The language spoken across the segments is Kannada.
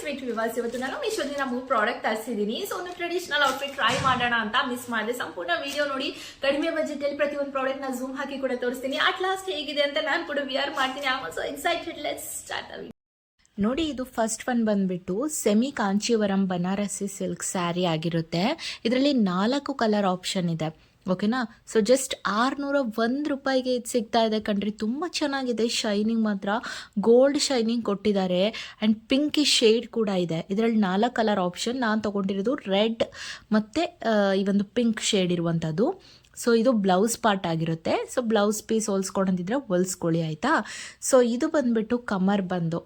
ಸ್ವೀಟ್ ವಿವಾಸ್. ಇವತ್ತು ನಾನು ಮೀಶೋದಿಂದ 3 ಪ್ರಾಡಕ್ಟ್ ತರಿಸಿದ್ದೀನಿ. ಸೊ ಒಂದು ಟ್ರೆಡಿಷನಲ್ ಔಟ್ಫಿಟ್ ಟ್ರೈ ಮಾಡೋಣ ಅಂತ ಮಿಸ್ ಮಾಡಿದೆ. ಸಂಪೂರ್ಣ ವಿಡಿಯೋ ನೋಡಿ. ಕಡಿಮೆ ಬಜೆಟ್ ಅಲ್ಲಿ ಪ್ರತಿಯೊಂದು ಪ್ರಾಡಕ್ಟ್ ನ ಝೂಮ್ ಹಾಕಿ ಕೂಡ ತೋರಿಸ್ತೀನಿ. ಅಟ್ ಲಾಸ್ಟ್ ಹೇಗಿದೆ ಅಂತ ನಾನು ಕೂಡ ವಿಯರ್ ಮಾಡ್ತೀನಿ. I am so excited. Let's start. ನೋಡಿ, ಇದು ಫಸ್ಟ್ ಒನ್ ಬಂದ್ಬಿಟ್ಟು ಸೆಮಿ ಕಾಂಚೀವರಂ ಬನಾರಸಿ ಸಿಲ್ಕ್ ಸ್ಯಾರಿ ಆಗಿರುತ್ತೆ. ಇದರಲ್ಲಿ 4 ಕಲರ್ ಆಪ್ಷನ್ ಇದೆ. ಓಕೆನಾ. ಸೊ ಜಸ್ಟ್ 601 ರೂಪಾಯಿಗೆ ಇದು ಸಿಗ್ತಾ ಇದೆ ಕಣ್ರಿ. ತುಂಬ ಚೆನ್ನಾಗಿದೆ. ಶೈನಿಂಗ್ ಮಾತ್ರ ಗೋಲ್ಡ್ ಶೈನಿಂಗ್ ಕೊಟ್ಟಿದ್ದಾರೆ ಆ್ಯಂಡ್ ಪಿಂಕಿಶ್ ಶೇಡ್ ಕೂಡ ಇದೆ. ಇದರಲ್ಲಿ 4 ಕಲರ್ ಆಪ್ಷನ್. ನಾನು ತೊಗೊಂಡಿರೋದು ರೆಡ್ ಮತ್ತು ಈ ಒಂದು ಪಿಂಕ್ ಶೇಡ್ ಇರುವಂಥದ್ದು. ಸೊ ಇದು ಬ್ಲೌಸ್ ಪಾರ್ಟ್ ಆಗಿರುತ್ತೆ. ಸೊ ಬ್ಲೌಸ್ ಪೀಸ್ ಹೊಲ್ಸ್ಕೊಂಡಿದ್ರೆ ಹೊಲ್ಸ್ಕೊಳ್ಳಿ, ಆಯಿತಾ. ಸೊ ಇದು ಬಂದುಬಿಟ್ಟು ಕಮರ್ ಬಂದು,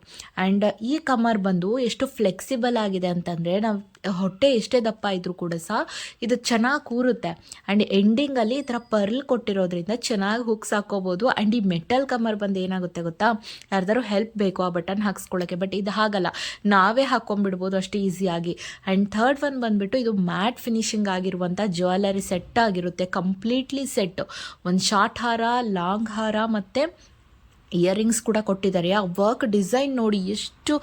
ಆ್ಯಂಡ್ ಈ ಕಮರ್ ಬಂದು ಎಷ್ಟು ಫ್ಲೆಕ್ಸಿಬಲ್ ಆಗಿದೆ ಅಂತಂದರೆ ನಾವು ಹೊಟ್ಟೆ ಎಷ್ಟೇ ದಪ್ಪ ಇದ್ರೂ ಕೂಡ ಸಹ ಇದು ಚೆನ್ನಾಗಿ ಕೂರುತ್ತೆ. ಆ್ಯಂಡ್ ಎಂಡಿಂಗಲ್ಲಿ ಈ ಥರ ಪರ್ಲ್ ಕೊಟ್ಟಿರೋದ್ರಿಂದ ಚೆನ್ನಾಗಿ ಹುಕ್ಸ್ ಹಾಕೋಬೋದು. ಆ್ಯಂಡ್ ಈ ಮೆಟಲ್ ಕಮರ್ ಬಂದು ಏನಾಗುತ್ತೆ ಗೊತ್ತಾ, ಯಾರ್ದಾರು ಹೆಲ್ಪ್ ಬೇಕು ಆ ಬಟನ್ ಹಾಕ್ಸ್ಕೊಳ್ಳೋಕ್ಕೆ. ಬಟ್ ಇದು ಹಾಗಲ್ಲ, ನಾವೇ ಹಾಕ್ಕೊಂಡ್ಬಿಡ್ಬೋದು ಅಷ್ಟು ಈಸಿಯಾಗಿ. ಆ್ಯಂಡ್ ಥರ್ಡ್ ಒನ್ ಬಂದುಬಿಟ್ಟು ಇದು ಮ್ಯಾಟ್ ಫಿನಿಶಿಂಗ್ ಆಗಿರುವಂಥ ಜ್ಯುವೆಲರಿ ಸೆಟ್ ಆಗಿರುತ್ತೆ. Completely set. ಒಂದು ಶಾರ್ಟ್ ಹಾರ, ಲಾಂಗ್ ಹಾರ ಮತ್ತು ಇಯರಿಂಗ್ಸ್ ಕೂಡ ಕೊಟ್ಟಿದ್ದಾರೆ. ಆ ವರ್ಕ್ ಡಿಸೈನ್ ನೋಡಿ ಎಷ್ಟು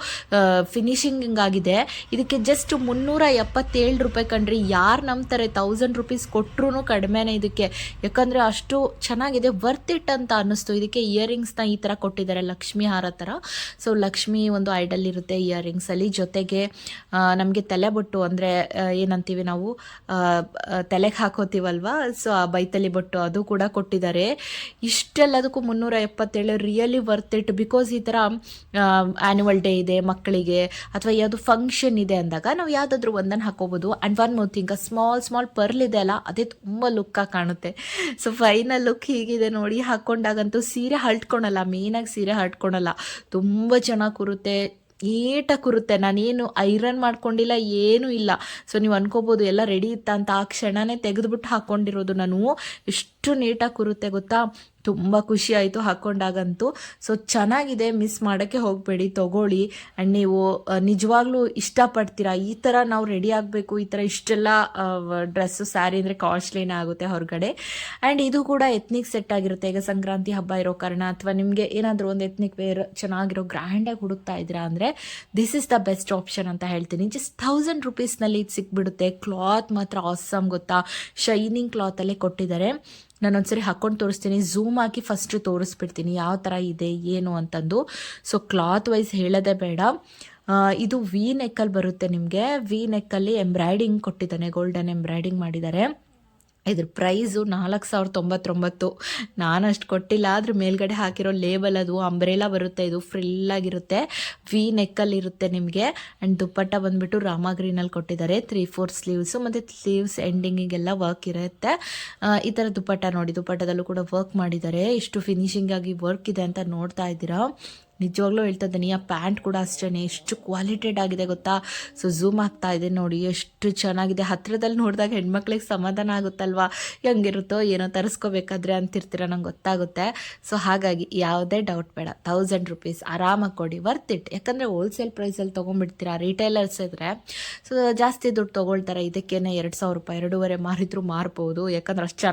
ಫಿನಿಶಿಂಗ್ ಆಗಿದೆ. ಇದಕ್ಕೆ ಜಸ್ಟ್ 377 ರೂಪಾಯಿ ಕಣ್ರಿ. ಯಾರು ನಂಬ್ತಾರೆ? 1000 ರೂಪೀಸ್ ಕೊಟ್ಟರು ಕಡಿಮೆನೇ ಇದಕ್ಕೆ. ಯಾಕಂದರೆ ಅಷ್ಟು ಚೆನ್ನಾಗಿದೆ. ವರ್ತ್ ಇಟ್ ಅಂತ ಅನ್ನಿಸ್ತು. ಇದಕ್ಕೆ ಇಯರಿಂಗ್ಸ್ನ ಈ ಥರ ಕೊಟ್ಟಿದ್ದಾರೆ, ಲಕ್ಷ್ಮಿ ಹಾರ ಥರ. ಸೊ ಲಕ್ಷ್ಮಿ ಒಂದು ಐಡಲ್ ಇರುತ್ತೆ ಇಯರಿಂಗ್ಸಲ್ಲಿ. ಜೊತೆಗೆ ನಮಗೆ ತಲೆಬೊಟ್ಟು ಅಂದರೆ ಏನಂತೀವಿ ನಾವು, ತಲೆಗೆ ಹಾಕೋತೀವಲ್ವ, ಸೊ ಆ ಬೈತಲಿ ಬೊಟ್ಟು ಅದು ಕೂಡ ಕೊಟ್ಟಿದ್ದಾರೆ. ಇಷ್ಟೆಲ್ಲದಕ್ಕೂ 377 ರಿಯಲಿ ವರ್ತ್ ಇಟ್. ಬಿಕಾಸ್ ಈ ಥರ ಆ್ಯನ್ಯುವಲ್ ಡೇ ಇದೆ ಮಕ್ಕಳಿಗೆ, ಅಥವಾ ಯಾವುದು ಫಂಕ್ಷನ್ ಇದೆ ಅಂದಾಗ ನಾವು ಯಾವುದಾದ್ರೂ ಒಂದನ್ನು ಹಾಕೋಬೋದು. And one more thing, small pearl ಇದೆ ಅಲ್ಲ, ಅದೇ ತುಂಬ ಲುಕ್ಕಾಗಿ ಕಾಣುತ್ತೆ. ಸೊ ಫೈನಲ್ ಲುಕ್ ಹೀಗಿದೆ ನೋಡಿ. ಹಾಕ್ಕೊಂಡಾಗಂತೂ ಸೀರೆ ಹರ್ಟ್ಕೊಳಲ್ಲ, ಮೇನಾಗಿ ಸೀರೆ ಹರ್ಟ್ಕೊಳಲ್ಲ, ತುಂಬ ಚೆನ್ನಾಗಿ ಕೂರುತ್ತೆ, ನೀಟಾಗಿ ಕೂರುತ್ತೆ. ನಾನೇನು ಐರನ್ ಮಾಡ್ಕೊಂಡಿಲ್ಲ, ಏನೂ ಇಲ್ಲ. ಸೊ ನೀವು ಅನ್ಕೋಬೋದು ಎಲ್ಲ ರೆಡಿ ಇತ್ತ ಅಂತ. ಆ ಕ್ಷಣನೇ ತೆಗೆದುಬಿಟ್ಟು ಹಾಕ್ಕೊಂಡಿರೋದು ನಾನು. ಎಷ್ಟು ನೀಟಾಗಿ ಕೂರುತ್ತೆ ಗೊತ್ತಾ. ತುಂಬ ಖುಷಿ ಆಯಿತು ಹಾಕ್ಕೊಂಡಾಗಂತೂ. ಸೊ ಚೆನ್ನಾಗಿದೆ, ಮಿಸ್ ಮಾಡೋಕ್ಕೆ ಹೋಗಬೇಡಿ, ತೊಗೊಳ್ಳಿ. ಆ್ಯಂಡ್ ನೀವು ನಿಜವಾಗ್ಲೂ ಇಷ್ಟಪಡ್ತೀರಾ. ಈ ಥರ ನಾವು ರೆಡಿ ಆಗಬೇಕು, ಈ ಥರ ಇಷ್ಟೆಲ್ಲ ಡ್ರೆಸ್ಸು ಸ್ಯಾರಿ ಅಂದರೆ ಕಾಸ್ಟ್ಲಿನೇ ಆಗುತ್ತೆ ಹೊರಗಡೆ. ಆ್ಯಂಡ್ ಇದು ಕೂಡ ಎತ್ನಿಕ್ ಸೆಟ್ ಆಗಿರುತ್ತೆ. ಈಗ ಸಂಕ್ರಾಂತಿ ಹಬ್ಬ ಇರೋ ಕಾರಣ, ಅಥವಾ ನಿಮಗೆ ಏನಾದರೂ ಒಂದು ಎತ್ನಿಕ್ ವೇರ್ ಚೆನ್ನಾಗಿರೋ ಗ್ರ್ಯಾಂಡಾಗಿ ಹುಡುಕ್ತಾ ಇದ್ದೀರಾ ಅಂದರೆ this is the best option ಅಂತ ಹೇಳ್ತೀನಿ. ಜಸ್ಟ್ 1000 ರೂಪೀಸ್ನಲ್ಲಿ ಇದು ಸಿಕ್ಬಿಡುತ್ತೆ. ಕ್ಲಾತ್ ಮಾತ್ರ ಆಸಮ್ ಗೊತ್ತಾ. ಶೈನಿಂಗ್ ಕ್ಲಾತಲ್ಲೇ ಕೊಟ್ಟಿದ್ದಾರೆ. ನಾನೊಂದ್ಸರಿ ಹಾಕ್ಕೊಂಡು ತೋರಿಸ್ತೀನಿ. ಝೂಮ್ ಹಾಕಿ ಫಸ್ಟು ತೋರಿಸ್ಬಿಡ್ತೀನಿ ಯಾವ ಥರ ಇದೆ ಏನು ಅಂತಂದು. ಸೊ ಕ್ಲಾತ್ ವೈಸ್ ಹೇಳೋದೇ ಬೇಡ. ಇದು ವಿ ನೆಕ್ಕಲ್ಲಿ ಬರುತ್ತೆ ನಿಮಗೆ. ವಿ ನೆಕ್ಕಲ್ಲಿ ಎಂಬ್ರಾಯ್ಡಿಂಗ್ ಕೊಟ್ಟಿದ್ದಾನೆ, ಗೋಲ್ಡನ್ ಎಂಬ್ರಾಯ್ಡಿಂಗ್ ಮಾಡಿದ್ದಾರೆ. ಇದ್ರ ಪ್ರೈಸು 4099. ನಾನು ಅಷ್ಟು ಕೊಟ್ಟಿಲ್ಲ. ಅದ್ರ ಮೇಲ್ಗಡೆ ಹಾಕಿರೋ ಲೇಬಲ್ ಅದು ಅಂಬ್ರೆಲಾ ಬರುತ್ತೆ. ಇದು ಫ್ರಿಲ್ಲಾಗಿರುತ್ತೆ, ವಿ ನೆಕ್ಕಲ್ಲಿರುತ್ತೆ ನಿಮಗೆ. ಆ್ಯಂಡ್ ದುಪ್ಪಟ್ಟ ಬಂದುಬಿಟ್ಟು ರಾಮ ಗ್ರೀನಲ್ಲಿ ಕೊಟ್ಟಿದ್ದಾರೆ. 3/4 ಸ್ಲೀವ್ಸು, ಮತ್ತು ಸ್ಲೀವ್ಸ್ ಎಂಡಿಂಗಿಗೆಲ್ಲ ವರ್ಕ್ ಇರುತ್ತೆ. ಈ ಥರ ದುಪ್ಪಟ್ಟ ನೋಡಿ, ದುಪ್ಪಟ್ಟದಲ್ಲೂ ಕೂಡ ವರ್ಕ್ ಮಾಡಿದ್ದಾರೆ. ಎಷ್ಟು ಫಿನಿಶಿಂಗ್ ಆಗಿ ವರ್ಕ್ ಇದೆ ಅಂತ ನೋಡ್ತಾ ಇದ್ದೀರಾ. ನಿಜವಾಗ್ಲೂ ಹೇಳ್ತಾ ಇದ್ದೀನಿ. ಆ ಪ್ಯಾಂಟ್ ಕೂಡ ಅಷ್ಟೇ ಎಷ್ಟು ಕ್ವಾಲಿಟೆಡ್ ಆಗಿದೆ ಗೊತ್ತಾ. ಸೊ ಝೂಮ್ ಆಗ್ತಾ ಇದೆ ನೋಡಿ, ಎಷ್ಟು ಚೆನ್ನಾಗಿದೆ. ಹತ್ತಿರದಲ್ಲಿ ನೋಡಿದಾಗ ಹೆಣ್ಮಕ್ಳಿಗೆ ಸಮಾಧಾನ ಆಗುತ್ತಲ್ವಾ, ಹೆಂಗಿರುತ್ತೋ ಏನೋ ತರಿಸ್ಕೋಬೇಕಾದ್ರೆ ಅಂತಿರ್ತೀರ, ನಂಗೆ ಗೊತ್ತಾಗುತ್ತೆ. ಸೊ ಹಾಗಾಗಿ ಯಾವುದೇ ಡೌಟ್ ಬೇಡ, 1000 ರೂಪೀಸ್ ಆರಾಮಾಗಿ ಕೊಡಿ, ವರ್ತ್ ಇಟ್. ಯಾಕಂದರೆ ಹೋಲ್ಸೇಲ್ ಪ್ರೈಸಲ್ಲಿ ತೊಗೊಂಡ್ಬಿಡ್ತೀರಾ. ರಿಟೈಲರ್ಸ್ ಇದ್ದರೆ ಸೊ ಜಾಸ್ತಿ ದುಡ್ಡು ತೊಗೊಳ್ತಾರೆ. ಇದಕ್ಕೇನೆ 2000 ರೂಪಾಯಿ 2.5 ಮಾರಿದ್ರು ಮಾರ್ಬೋದು. ಯಾಕಂದ್ರೆ ಅಷ್ಟು ಚೆನ್ನಾಗಿ